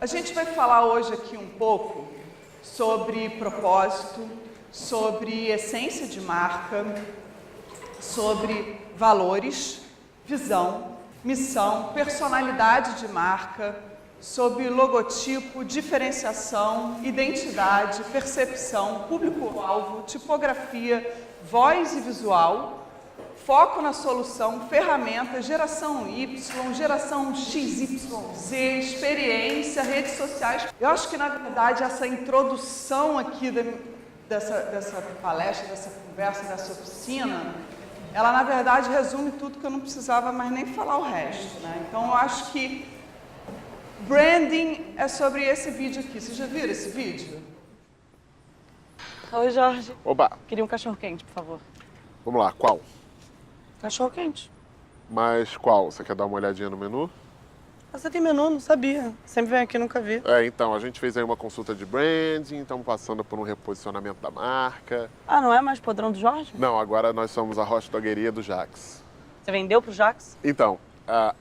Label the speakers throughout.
Speaker 1: A gente vai falar hoje aqui um pouco sobre propósito, sobre essência de marca, sobre valores, visão, missão, personalidade de marca, sobre logotipo, diferenciação, identidade, percepção, público-alvo, tipografia, voz e visual, foco na solução, ferramentas, geração Y, geração XYZ, experiência, redes sociais. Eu acho que, na verdade, essa introdução aqui dessa palestra, dessa conversa, dessa oficina, ela, na verdade, resume tudo que eu não precisava mais nem falar o resto, né? Então, eu acho que branding é sobre esse vídeo aqui. Vocês já viram esse vídeo?
Speaker 2: Oi, Jorge.
Speaker 3: Oba!
Speaker 2: Queria um cachorro-quente, por favor.
Speaker 3: Vamos lá, qual?
Speaker 2: Cachorro-quente.
Speaker 3: Mas qual? Você quer dar uma olhadinha no menu?
Speaker 2: Você tem menu? Não sabia. Sempre vem aqui, nunca vi.
Speaker 3: Então, a gente fez aí uma consulta de branding, estamos passando por um reposicionamento da marca.
Speaker 2: Ah, não é mais podrão do Jorge?
Speaker 3: Não, agora nós somos a hot dogueria do Jax.
Speaker 2: Você vendeu pro Jax?
Speaker 3: Então,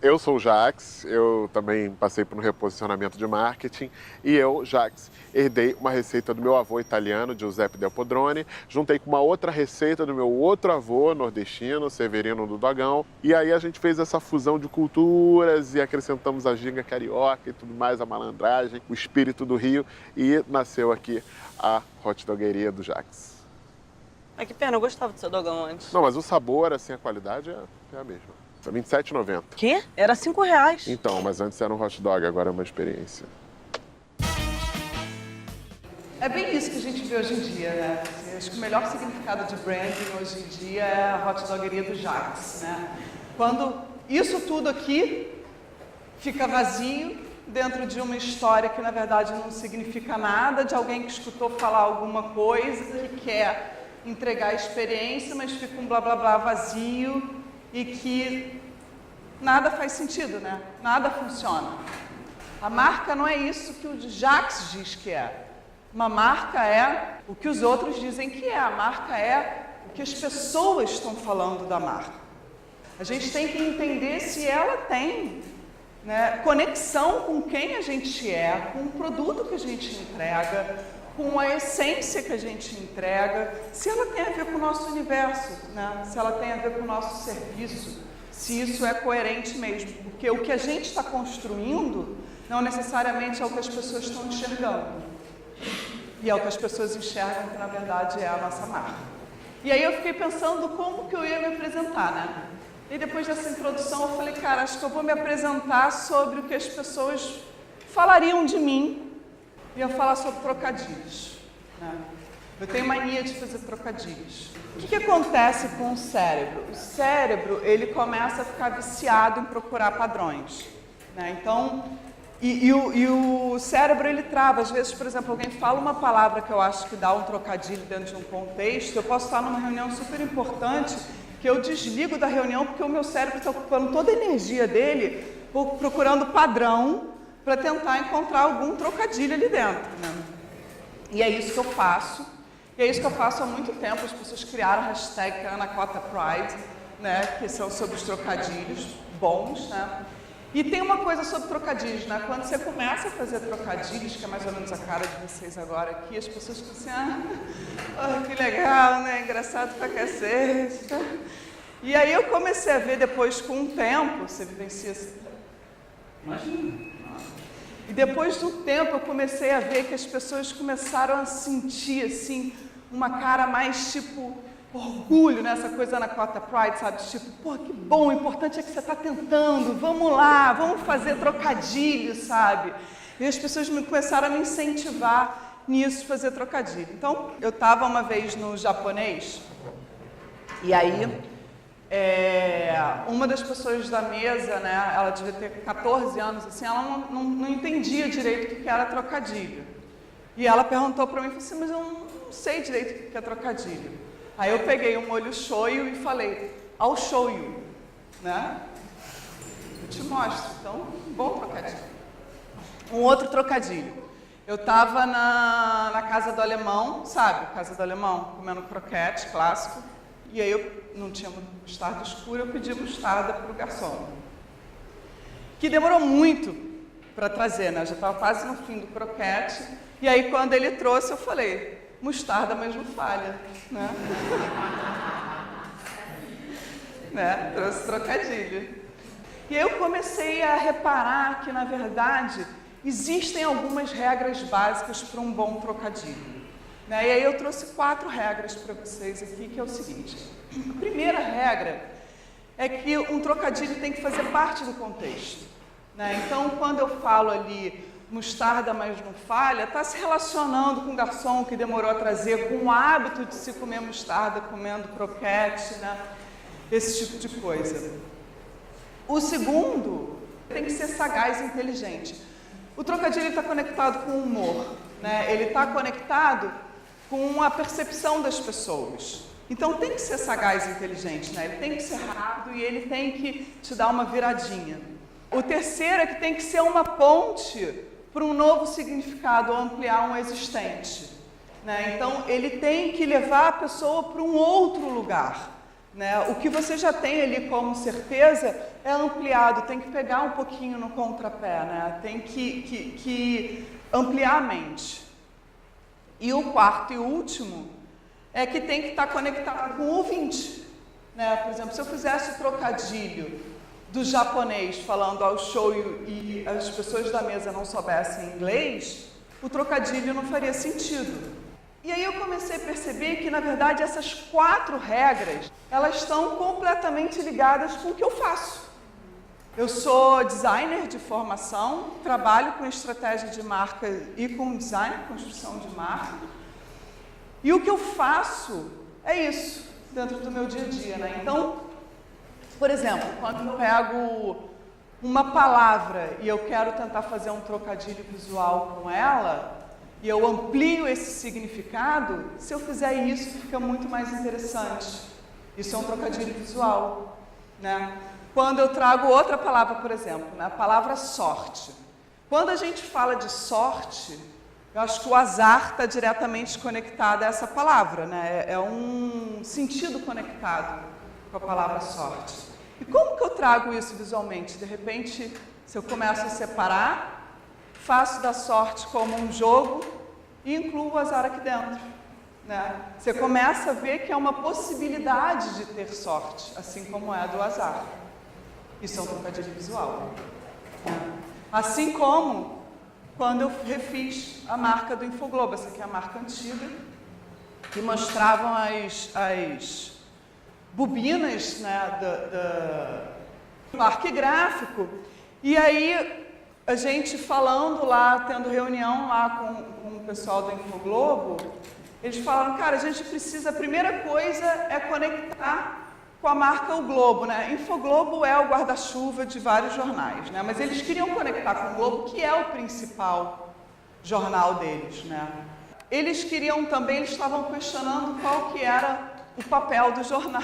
Speaker 3: eu sou o Jax, eu também passei por um reposicionamento de marketing e eu, Jax, herdei uma receita do meu avô italiano, Giuseppe Del Podrone, juntei com uma outra receita do meu outro avô nordestino, Severino do Dogão, e aí a gente fez essa fusão de culturas e acrescentamos a ginga carioca e tudo mais, a malandragem, o espírito do Rio, e nasceu aqui a hot dogueria do Jax.
Speaker 2: É que pena, eu gostava do seu dogão antes.
Speaker 3: Não, mas o sabor, assim, a qualidade é a mesma. Tá R$ 27,90.
Speaker 2: Quê? Era R$5.
Speaker 3: Então, mas antes era um hot dog, agora é uma experiência.
Speaker 1: É bem isso que a gente vê hoje em dia, né? Acho que o melhor significado de branding hoje em dia é a hot dogueria do Jax, né? Quando isso tudo aqui fica vazio dentro de uma história que, na verdade, não significa nada, de alguém que escutou falar alguma coisa, que quer entregar a experiência, mas fica um blá blá blá vazio e que nada faz sentido, né? Nada funciona. A marca não é isso que o Jax diz que é. Uma marca é o que os outros dizem que é. A marca é o que as pessoas estão falando da marca. A gente tem que entender se ela tem, né, conexão com quem a gente é, com o produto que a gente entrega, com a essência que a gente entrega, se ela tem a ver com o nosso universo, né? Se ela tem a ver com o nosso serviço, se isso é coerente mesmo, porque o que a gente está construindo não necessariamente é o que as pessoas estão enxergando, e é o que as pessoas enxergam que, na verdade, é a nossa marca. E aí eu fiquei pensando como que eu ia me apresentar, né? E depois dessa introdução eu falei, cara, acho que eu vou me apresentar sobre o que as pessoas falariam de mim. Ia falar sobre trocadilhos, né? Eu tenho mania de fazer trocadilhos. O que acontece com o cérebro? O cérebro, ele começa a ficar viciado em procurar padrões, né? Então, o cérebro, ele trava. Às vezes, por exemplo, alguém fala uma palavra que eu acho que dá um trocadilho dentro de um contexto, eu posso estar numa reunião super importante, que eu desligo da reunião porque o meu cérebro está ocupando toda a energia dele procurando padrão, para tentar encontrar algum trocadilho ali dentro, né? E é isso que eu faço. E é isso que eu faço há muito tempo. As pessoas criaram a hashtag Anacota Pride, né? Que são sobre os trocadilhos bons, né? E tem uma coisa sobre trocadilhos, né? Quando você começa a fazer trocadilhos, que é mais ou menos a cara de vocês agora aqui, as pessoas ficam assim, que legal, né? Engraçado pra cacete. E aí eu comecei a ver depois, com o tempo, você vivencia... Imagina. E depois do tempo eu comecei a ver que as pessoas começaram a sentir, assim, uma cara mais, tipo, orgulho nessa coisa na Anacota Pride, sabe? Tipo, pô, que bom, o importante é que você está tentando, vamos lá, vamos fazer trocadilho, sabe? E as pessoas começaram a me incentivar nisso, fazer trocadilho. Então, eu estava uma vez no japonês, e aí... uma das pessoas da mesa, né, ela devia ter 14 anos, assim, ela não entendia direito o que era trocadilho. E ela perguntou para mim, falou assim, mas eu não sei direito o que é trocadilho. Aí eu peguei um molho shoyu e falei, I'll show you, né? Eu te mostro, então, bom trocadilho. Um outro trocadilho. Eu estava na casa do alemão, sabe, casa do alemão, comendo croquete clássico. E aí eu não tinha mostarda escura, eu pedi mostarda para o garçom. Que demorou muito para trazer, né? Eu já estava quase no fim do croquete. E aí, quando ele trouxe, eu falei, mostarda, mas não falha, né? Né? Trouxe trocadilho. E aí eu comecei a reparar que, na verdade, existem algumas regras básicas para um bom trocadilho. Né? E aí eu trouxe 4 regras para vocês aqui, que é o seguinte. A primeira regra é que um trocadilho tem que fazer parte do contexto. Né? Então, quando eu falo ali mostarda, mas não falha, está se relacionando com o garçom que demorou a trazer, com o hábito de se comer mostarda, comendo croquete, né? Esse tipo de coisa. O segundo tem que ser sagaz e inteligente. O trocadilho está conectado com o humor, né? Ele está conectado com a percepção das pessoas. Então tem que ser sagaz e inteligente, né? Ele tem que ser rápido e ele tem que te dar uma viradinha. O terceiro é que tem que ser uma ponte para um novo significado, ou ampliar um existente. Né? Então ele tem que levar a pessoa para um outro lugar. Né? O que você já tem ali como certeza é ampliado, tem que pegar um pouquinho no contrapé, né? Tem que ampliar a mente. E o quarto e último é que tem que estar conectado com o ouvinte. Né? Por exemplo, se eu fizesse o trocadilho do japonês falando ao show e as pessoas da mesa não soubessem inglês, o trocadilho não faria sentido. E aí eu comecei a perceber que, na verdade, essas 4 regras, elas estão completamente ligadas com o que eu faço. Eu sou designer de formação, trabalho com estratégia de marca e com design, construção de marca. E o que eu faço é isso, dentro do meu dia a dia, né? Então, por exemplo, quando eu pego uma palavra e eu quero tentar fazer um trocadilho visual com ela, e eu amplio esse significado, se eu fizer isso, fica muito mais interessante. Isso é um trocadilho visual, né? Quando eu trago outra palavra, por exemplo, né? A palavra sorte. Quando a gente fala de sorte, eu acho que o azar está diretamente conectado a essa palavra, né? É um sentido conectado com a palavra sorte. E como que eu trago isso visualmente? De repente, se eu começo a separar, faço da sorte como um jogo e incluo o azar aqui dentro. Né? Você começa a ver que é uma possibilidade de ter sorte, assim como é a do azar. Isso é um trocadilho visual. Né? Assim como quando eu refiz a marca do Infoglobo, essa aqui é a marca antiga, que mostravam as bobinas, né, do parque gráfico. E aí a gente falando lá, tendo reunião lá com o pessoal do Infoglobo, eles falaram, cara, a gente precisa, a primeira coisa é conectar com a marca O Globo, né? Infoglobo é o guarda-chuva de vários jornais, né? Mas eles queriam conectar com o Globo, que é o principal jornal deles, né? Eles queriam também, eles estavam questionando qual que era o papel do jornal,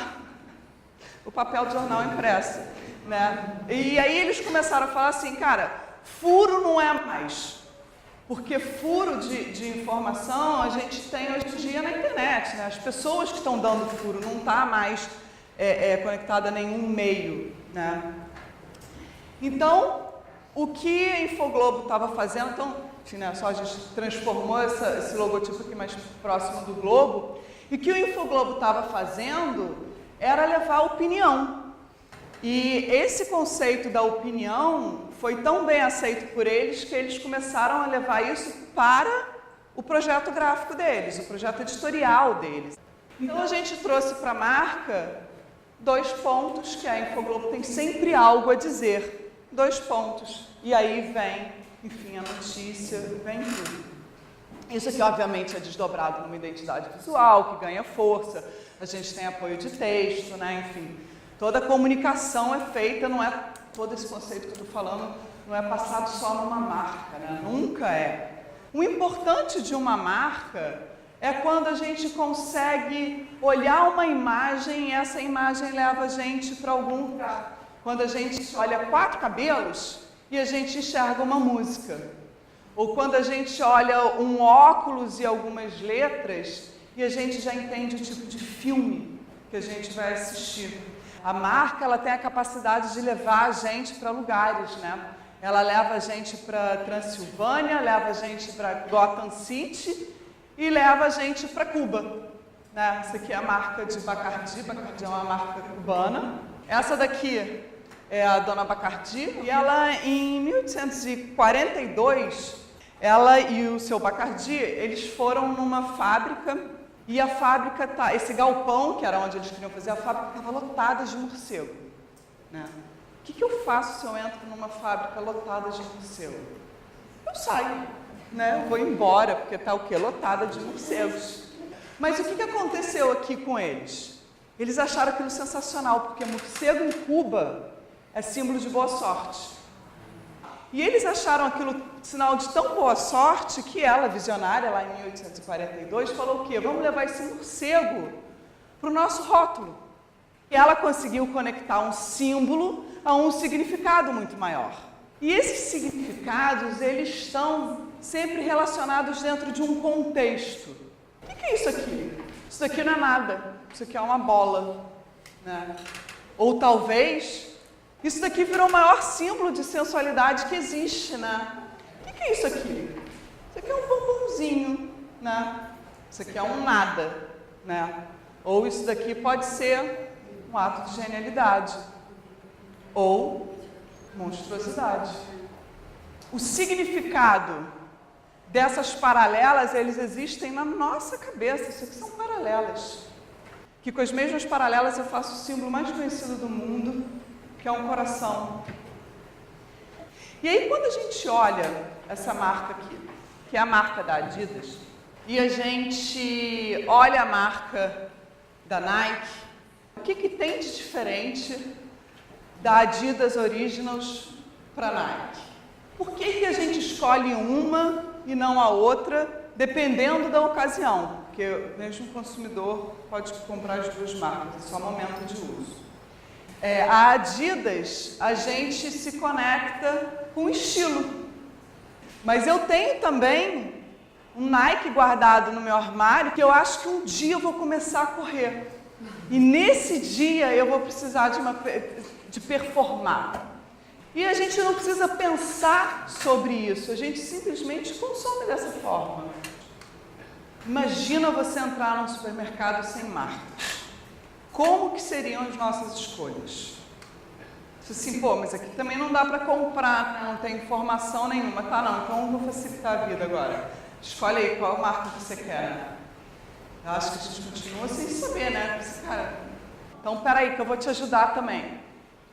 Speaker 1: o papel do jornal impresso, né? E aí eles começaram a falar assim, cara, furo não é mais, porque furo de informação a gente tem hoje em dia na internet, né? As pessoas que estão dando furo não está mais conectada a nenhum meio, né? Então, o que a Infoglobo estava fazendo, então, enfim, né, só a gente transformou esse logotipo aqui mais próximo do Globo, e o que o Infoglobo estava fazendo era levar opinião. E esse conceito da opinião foi tão bem aceito por eles que eles começaram a levar isso para o projeto gráfico deles, o projeto editorial deles. Então a gente trouxe para a marca 2 pontos, que a Infoglobo tem sempre algo a dizer. 2 pontos. E aí vem, enfim, a notícia, vem tudo. Isso aqui, obviamente, é desdobrado numa identidade visual, que ganha força. A gente tem apoio de texto, né? Enfim, toda a comunicação é feita, não é todo esse conceito que eu estou falando, não é passado só numa marca, né? Nunca é. O importante de uma marca é quando a gente consegue olhar uma imagem e essa imagem leva a gente para algum lugar. Quando a gente olha 4 cabelos e a gente enxerga uma música. Ou quando a gente olha um óculos e algumas letras e a gente já entende o tipo de filme que a gente vai assistir. A marca, ela tem a capacidade de levar a gente para lugares, né? Ela leva a gente para Transilvânia, leva a gente para Gotham City e leva a gente para Cuba. Né? Essa aqui é a marca de Bacardi. Bacardi é uma marca cubana. Essa daqui é a Dona Bacardi. E ela, em 1842, ela e o seu Bacardi, eles foram numa fábrica e a fábrica, esse galpão, que era onde eles queriam fazer a fábrica, estava lotada de morcego. Né? O que eu faço se eu entro numa fábrica lotada de morcego? Eu saio, né? Eu vou embora, porque está o quê? Lotada de morcegos. Mas o que aconteceu aqui com eles? Eles acharam aquilo sensacional, porque morcego em Cuba é símbolo de boa sorte. E eles acharam aquilo sinal de tão boa sorte que ela, visionária, lá em 1842, falou o quê? Vamos levar esse morcego para o nosso rótulo. E ela conseguiu conectar um símbolo a um significado muito maior. E esses significados, eles estão sempre relacionados dentro de um contexto. O que é isso aqui? Isso daqui não é nada. Isso aqui é uma bola. Né? Ou talvez, isso daqui virou o maior símbolo de sensualidade que existe. Né? O que é isso aqui? Isso aqui é um bombonzinho. Né? Isso aqui é um nada. Né? Ou isso daqui pode ser um ato de genialidade. Ou monstruosidade. O significado dessas paralelas, eles existem na nossa cabeça. Isso aqui são paralelas. Que com as mesmas paralelas eu faço o símbolo mais conhecido do mundo, que é um coração. E aí quando a gente olha essa marca aqui, que é a marca da Adidas, e a gente olha a marca da Nike, o que tem de diferente da Adidas Originals para a Nike? Por que a gente escolhe uma e não a outra, dependendo da ocasião? Porque mesmo o consumidor pode comprar as duas marcas, é só momento de uso. A Adidas, a gente se conecta com estilo. Mas eu tenho também um Nike guardado no meu armário, que eu acho que um dia eu vou começar a correr. E nesse dia eu vou precisar de performar. E a gente não precisa pensar sobre isso, a gente simplesmente consome dessa forma. Imagina você entrar num supermercado sem marcas. Como que seriam as nossas escolhas? Você assim, pô, mas aqui também não dá para comprar, né? Não tem informação nenhuma. Tá, não, então eu vou facilitar a vida agora. Escolhe aí qual marca você quer. Eu acho que a gente continua sem saber, né? Esse cara, então peraí que eu vou te ajudar também.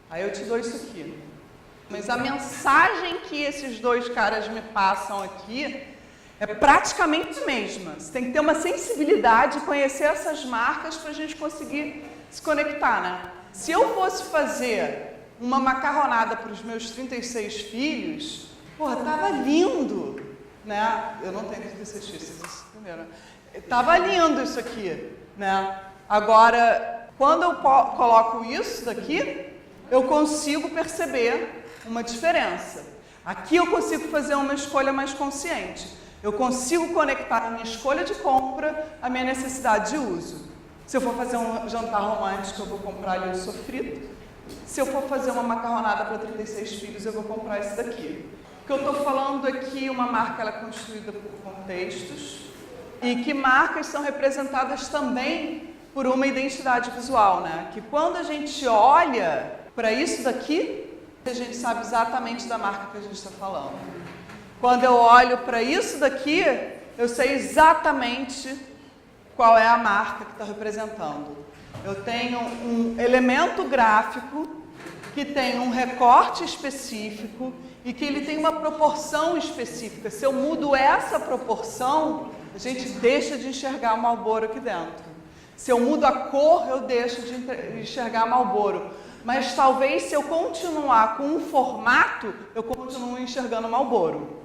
Speaker 1: Aí eu te dou isso aqui. Mas a mensagem que esses dois caras me passam aqui é praticamente a mesma. Você tem que ter uma sensibilidade, conhecer essas marcas para a gente conseguir se conectar, né? Se eu fosse fazer uma macarronada para os meus 36 filhos, porra, tava lindo, né? Eu não tenho 36 filhos, isso primeiro. Tava lindo isso aqui, né? Agora, quando eu coloco isso daqui, eu consigo perceber uma diferença. Aqui eu consigo fazer uma escolha mais consciente. Eu consigo conectar a minha escolha de compra à minha necessidade de uso. Se eu for fazer um jantar romântico, eu vou comprar ali o sofrito. Se eu for fazer uma macarronada para 36 filhos, eu vou comprar esse daqui. O que eu estou falando aqui, uma marca ela é construída por contextos e que marcas são representadas também por uma identidade visual, né? Que quando a gente olha para isso daqui, a gente sabe exatamente da marca que a gente está falando. Quando eu olho para isso daqui, eu sei exatamente qual é a marca que está representando. Eu tenho um elemento gráfico que tem um recorte específico e que ele tem uma proporção específica. Se eu mudo essa proporção, a gente deixa de enxergar Marlboro aqui dentro. Se eu mudo a cor, eu deixo de enxergar Marlboro. Mas talvez se eu continuar com um formato, eu continuo enxergando Marlboro.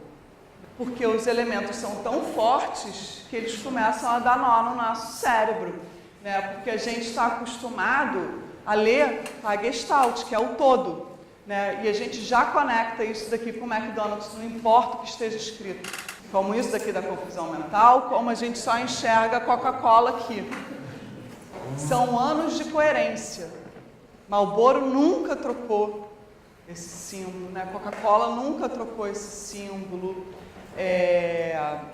Speaker 1: Porque os elementos são tão fortes que eles começam a dar nó no nosso cérebro. Né? Porque a gente está acostumado a ler a Gestalt, que é o todo. Né? E a gente já conecta isso daqui com o McDonald's, não importa o que esteja escrito. Como isso daqui da confusão mental, como a gente só enxerga a Coca-Cola aqui. São anos de coerência. Marlboro nunca trocou esse símbolo, né? A Coca-Cola nunca trocou esse símbolo.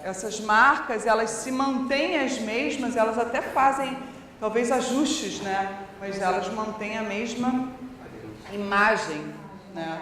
Speaker 1: Essas marcas, elas se mantêm as mesmas, elas até fazem, talvez, ajustes, né? Mas elas mantêm a mesma imagem, né?